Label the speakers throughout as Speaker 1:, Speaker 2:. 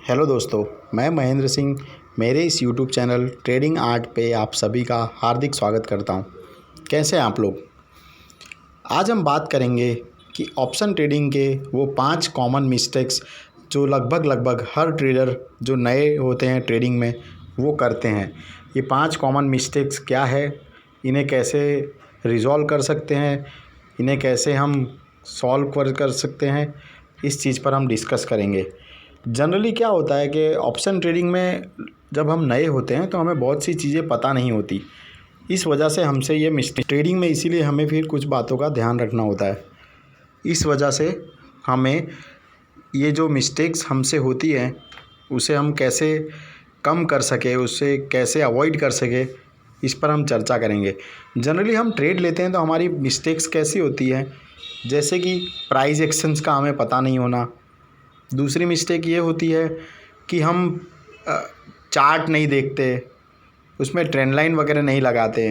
Speaker 1: Hello दोस्तों, मैं महेंद्र सिंह मेरे इस यूट्यूब चैनल ट्रेडिंग आर्ट पे आप सभी का हार्दिक स्वागत करता हूँ। कैसे हैं आप लोग? आज हम बात करेंगे कि ऑप्शन ट्रेडिंग के वो 5 कॉमन मिस्टेक्स जो लगभग हर ट्रेडर जो नए होते हैं ट्रेडिंग में वो करते हैं। ये 5 कॉमन मिस्टेक्स क्या है, इन्हें कैसे रिज़ॉल्व कर सकते हैं, इन्हें कैसे हम सॉल्व कर सकते हैं, इस चीज़ पर हम डिस्कस करेंगे। जनरली क्या होता है कि ऑप्शन ट्रेडिंग में जब हम नए होते हैं तो हमें बहुत सी चीज़ें पता नहीं होती। इस वजह से हमसे ये मिस्टेक ट्रेडिंग में इसीलिए हमें फिर कुछ बातों का ध्यान रखना होता है। इस वजह से हमें ये जो मिस्टेक्स हमसे होती हैं उसे हम कैसे कम कर सके, उससे कैसे अवॉइड कर सके, इस पर हम चर्चा करेंगे। जनरली हम ट्रेड लेते हैं तो हमारी मिस्टेक्स कैसी होती हैं, जैसे कि प्राइस एक्शंस का हमें पता नहीं होना। दूसरी मिस्टेक ये होती है कि हम चार्ट नहीं देखते, उसमें ट्रेंड लाइन वगैरह नहीं लगाते।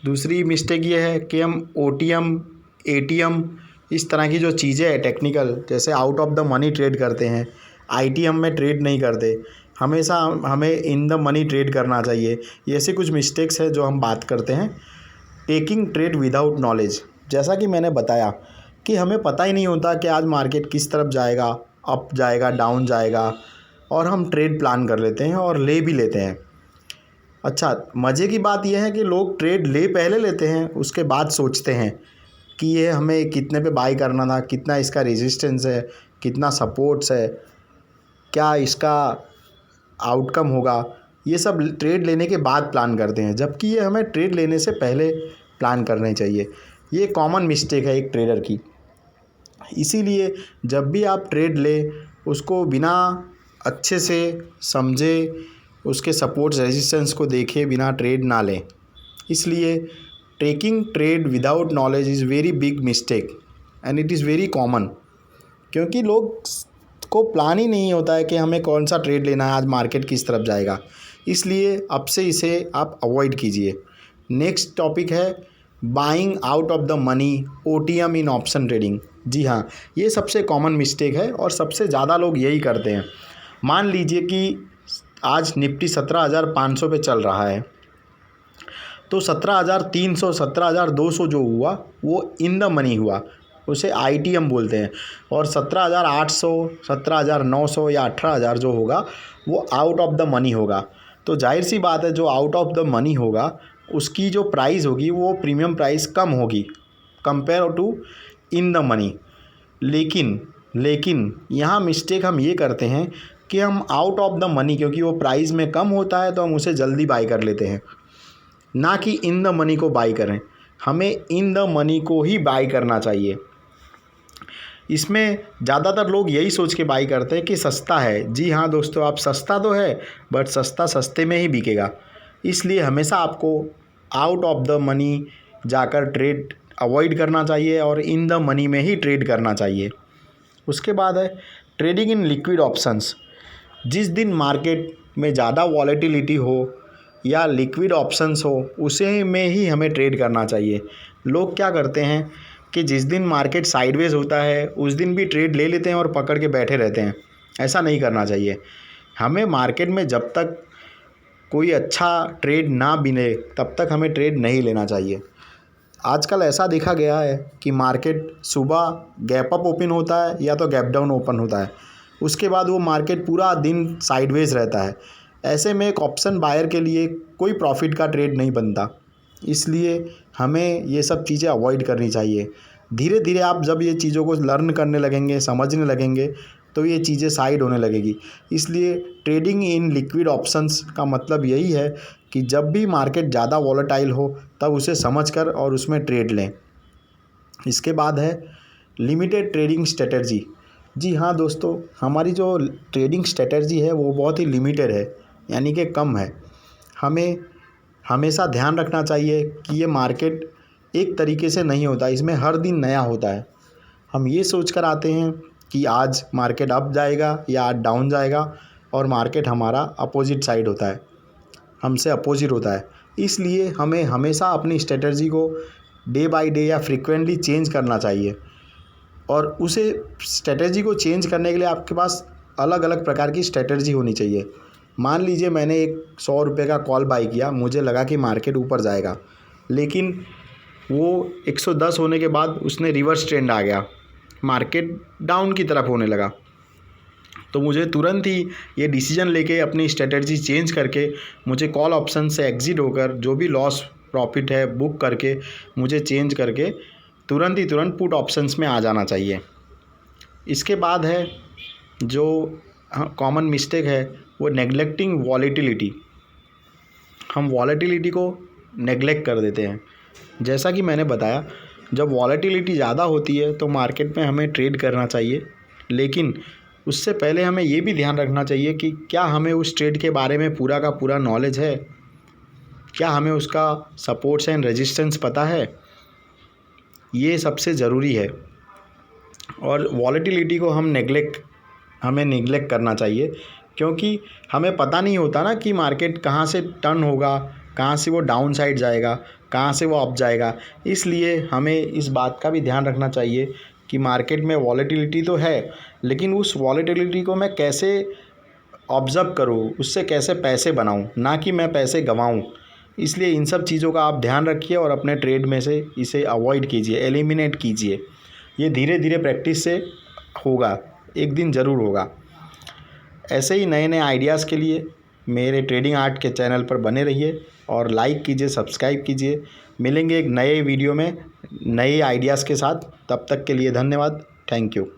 Speaker 1: दूसरी मिस्टेक ये है कि हम ओटीएम, एटीएम इस तरह की जो चीज़ें हैं टेक्निकल, जैसे out of the money trade करते हैं, आईटीएम में ट्रेड नहीं करते। हमेशा हमें इन द मनी ट्रेड करना चाहिए। ये ऐसी कुछ मिस्टेक्स है जो हम बात करते हैं। टेकिंग ट्रेड विदाउट नॉलेज, जैसा कि मैंने बताया कि हमें पता ही नहीं होता कि आज मार्केट किस तरफ जाएगा, अप जाएगा, डाउन जाएगा, और हम ट्रेड प्लान कर लेते हैं और ले भी लेते हैं। अच्छा, मज़े की बात यह है कि लोग ट्रेड ले पहले लेते हैं, उसके बाद सोचते हैं कि ये हमें कितने पे बाई करना था, कितना इसका रेजिस्टेंस है, कितना सपोर्ट्स है, क्या इसका आउटकम होगा। ये सब ट्रेड लेने के बाद प्लान करते हैं, जबकि ये हमें ट्रेड लेने से पहले प्लान करने चाहिए। ये कॉमन मिस्टेक है एक ट्रेडर की। इसीलिए जब भी आप ट्रेड लें उसको बिना अच्छे से समझे, उसके सपोर्ट्स रेजिस्टेंस को देखे बिना ट्रेड ना लें। इसलिए taking trade without knowledge is very big mistake and it is very common, क्योंकि लोग को प्लान ही नहीं होता है कि हमें कौन सा ट्रेड लेना है, आज मार्केट किस तरफ जाएगा। इसलिए अब से इसे आप अवॉइड कीजिए। नेक्स्ट टॉपिक है buying out of the money, OTM in option trading. जी हाँ, ये सबसे कॉमन मिस्टेक है और सबसे ज़्यादा लोग यही करते हैं। मान लीजिए कि आज निफ्टी 17,500 पे चल रहा है, तो 17,300, 17,200 जो हुआ वो इन द मनी हुआ, उसे आईटीएम बोलते हैं। और 17,800, 17,900 या 18,000 जो होगा वो आउट ऑफ द मनी होगा। तो जाहिर सी बात है, जो आउट ऑफ द मनी होगा उसकी जो प्राइस होगी वो प्रीमियम प्राइस कम होगी compare to in the money. लेकिन यहाँ मिस्टेक हम ये करते हैं कि हम आउट ऑफ द मनी, क्योंकि वो प्राइस में कम होता है तो हम उसे जल्दी बाई कर लेते हैं, ना कि इन द मनी को बाई करें। हमें इन द मनी को ही बाई करना चाहिए। इसमें ज़्यादातर लोग यही सोच के बाई करते हैं कि सस्ता है। जी हाँ दोस्तों, आप सस्ता तो है, बट सस्ता सस्ते में ही बिकेगा। इसलिए हमेशा आपको आउट ऑफ द मनी जाकर ट्रेड अवॉइड करना चाहिए और इन द मनी में ही ट्रेड करना चाहिए। उसके बाद है ट्रेडिंग इन लिक्विड ऑप्शंस। जिस दिन मार्केट में ज़्यादा वॉलेटिलिटी हो या लिक्विड ऑप्शंस हो, उसे में ही हमें ट्रेड करना चाहिए। लोग क्या करते हैं कि जिस दिन मार्केट साइडवेज होता है उस दिन भी ट्रेड ले लेते हैं और पकड़ के बैठे रहते हैं। ऐसा नहीं करना चाहिए। हमें मार्केट में जब तक कोई अच्छा ट्रेड ना मिले तब तक हमें ट्रेड नहीं लेना चाहिए। आजकल ऐसा देखा गया है कि मार्केट सुबह गैप अप ओपन होता है या तो गैप डाउन ओपन होता है, उसके बाद वो मार्केट पूरा दिन साइडवेज रहता है। ऐसे में एक ऑप्शन बायर के लिए कोई प्रॉफिट का ट्रेड नहीं बनता। इसलिए हमें ये सब चीज़ें अवॉइड करनी चाहिए। धीरे धीरे आप जब ये चीज़ों को लर्न करने लगेंगे, समझने लगेंगे, तो ये चीज़ें साइड होने लगेगी। इसलिए ट्रेडिंग इन लिक्विड ऑप्शंस का मतलब यही है कि जब भी मार्केट ज़्यादा वॉलेटाइल हो तब उसे समझकर और उसमें ट्रेड लें। इसके बाद है लिमिटेड ट्रेडिंग स्ट्रेटजी। जी हाँ दोस्तों, हमारी जो ट्रेडिंग स्ट्रेटजी है वो बहुत ही लिमिटेड है, यानी कि कम है। हमें हमेशा ध्यान रखना चाहिए कि ये मार्केट एक तरीके से नहीं होता, इसमें हर दिन नया होता है। हम ये सोच कर आते हैं कि आज मार्केट अप जाएगा या आज डाउन जाएगा, और मार्केट हमारा अपोजिट साइड होता है, हमसे अपोजिट होता है। इसलिए हमें हमेशा अपनी स्ट्रेटजी को डे बाय डे या फ्रीक्वेंटली चेंज करना चाहिए। और उसे स्ट्रेटजी को चेंज करने के लिए आपके पास अलग अलग प्रकार की स्ट्रेटजी होनी चाहिए। मान लीजिए मैंने एक 100 रुपये का कॉल बाय किया, मुझे लगा कि मार्केट ऊपर जाएगा, लेकिन वो 110 होने के बाद उसने रिवर्स ट्रेंड आ गया, मार्केट डाउन की तरफ होने लगा। तो मुझे तुरंत ही ये डिसीजन लेके अपनी स्ट्रेटजी चेंज करके मुझे कॉल ऑप्शन से एग्ज़िट होकर जो भी लॉस प्रॉफिट है बुक करके मुझे चेंज करके तुरंत पुट ऑप्शंस में आ जाना चाहिए। इसके बाद है जो कॉमन मिस्टेक है वो नेग्लेक्टिंग वॉलेटिलिटी। हम वॉलेटिलिटी को नेग्लेक्ट कर देते हैं। जैसा कि मैंने बताया, जब वॉलेटिलिटी ज़्यादा होती है तो मार्केट में हमें ट्रेड करना चाहिए, लेकिन उससे पहले हमें ये भी ध्यान रखना चाहिए कि क्या हमें उस ट्रेड के बारे में पूरा का पूरा नॉलेज है, क्या हमें उसका सपोर्ट्स एंड रेजिस्टेंस पता है। ये सबसे ज़रूरी है। और वॉलेटिलिटी को हमें नेग्लेक्ट करना चाहिए, क्योंकि हमें पता नहीं होता ना कि मार्केट कहाँ से टर्न होगा, कहाँ से वो डाउन साइड जाएगा, कहाँ से वो अप जाएगा। इसलिए हमें इस बात का भी ध्यान रखना चाहिए कि मार्केट में वॉलेटिलिटी तो है, लेकिन उस वॉलेटिलिटी को मैं कैसे ऑब्ज़र्व करूँ, उससे कैसे पैसे बनाऊँ, ना कि मैं पैसे गंवाऊँ। इसलिए इन सब चीज़ों का आप ध्यान रखिए और अपने ट्रेड में से इसे अवॉइड कीजिए, एलिमिनेट कीजिए। ये धीरे धीरे प्रैक्टिस से होगा, एक दिन ज़रूर होगा। ऐसे ही नए नए आइडियाज़ के लिए मेरे ट्रेडिंग आर्ट के चैनल पर बने रहिए और लाइक कीजिए, सब्सक्राइब कीजिए। मिलेंगे एक नए वीडियो में नए आइडियाज़ के साथ। तब तक के लिए धन्यवाद। Thank you.